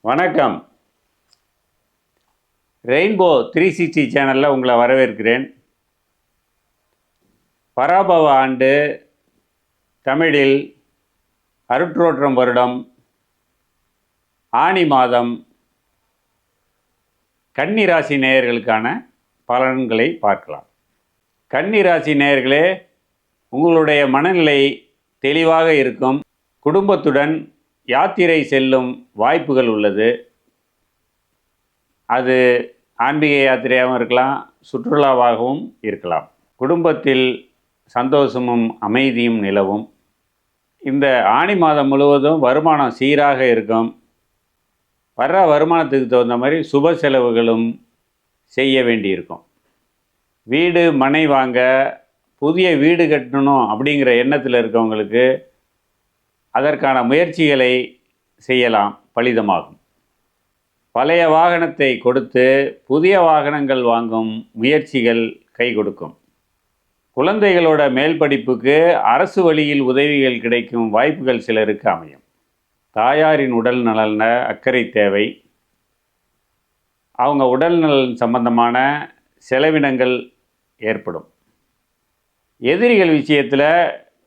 வணக்கம். ரெயின்போ 360 சேனலில் உங்களை வரவேற்கிறேன். பராபவ ஆண்டு தமிழில் அருட்ரோற்றம் வருடம் ஆனி மாதம் கன்னிராசி நேயர்களுக்கான பலன்களை பார்க்கலாம். கன்னிராசி நேயர்களே, உங்களுடைய மனநிலை தெளிவாக இருக்கும். குடும்பத்துடன் யாத்திரை செல்லும் வாய்ப்புகள் உள்ளது. அது ஆன்மீக யாத்திரையாகவும் இருக்கலாம், சுற்றுலாவாகவும் இருக்கலாம். குடும்பத்தில் சந்தோஷமும் அமைதியும் நிலவும். இந்த ஆனி மாதம் முழுவதும் வருமானம் சீராக இருக்கும். வர்ற வருமானத்துக்கு தகுந்த மாதிரி சுப செலவுகளும் செய்ய வேண்டியிருக்கும். வீடு மனை வாங்க, புதிய வீடு கட்டணும் அப்படிங்கிற எண்ணத்தில் இருக்கவங்களுக்கு அதற்கான முயற்சிகளை செய்யலாம், பலிதமாகும். பழைய வாகனத்தை கொடுத்து புதிய வாகனங்கள் வாங்கும் முயற்சிகள் கை கொடுக்கும். குழந்தைகளோட மேல் படிப்புக்கு அரசு வழியில் உதவிகள் கிடைக்கும் வாய்ப்புகள் சிலருக்கு அமையும். தாயாரின் உடல் நலன அக்கறை தேவை. அவங்க உடல் நலன் சம்பந்தமான செலவினங்கள் ஏற்படும். எதிரிகள் விஷயத்தில்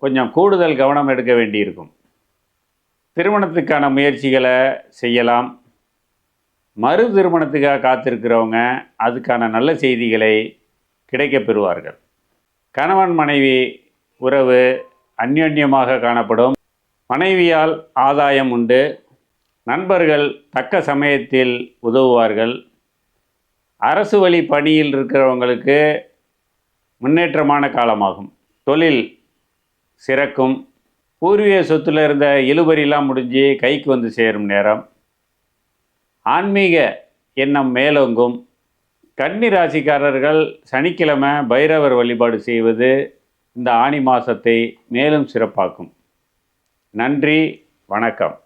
கொஞ்சம் கூடுதல் கவனம் எடுக்க வேண்டியிருக்கும். திருமணத்துக்கான முயற்சிகளை செய்யலாம். மறு திருமணத்துக்காக காத்திருக்கிறவங்க அதுக்கான நல்ல செய்திகளை கிடைக்கப் பெறுவார்கள். கணவன் மனைவி உறவு அந்யோன்யமாக காணப்படும். மனைவியால் ஆதாயம் உண்டு. நண்பர்கள் தக்க சமயத்தில் உதவுவார்கள். அரசு வழி பணியில் இருக்கிறவங்களுக்கு முன்னேற்றமான காலமாகும். தொழில் சிறக்கும். பூர்வீக சொத்தில் இருந்த இழுபறியெல்லாம் முடிஞ்சு கைக்கு வந்து சேரும் நேரம். ஆன்மீக எண்ணம் மேலோங்கும். கன்னி ராசிக்காரர்கள் சனிக்கிழமை பைரவர் வழிபாடு செய்வது இந்த ஆனி மாதத்தை மேலும் சிறப்பாக்கும். நன்றி, வணக்கம்.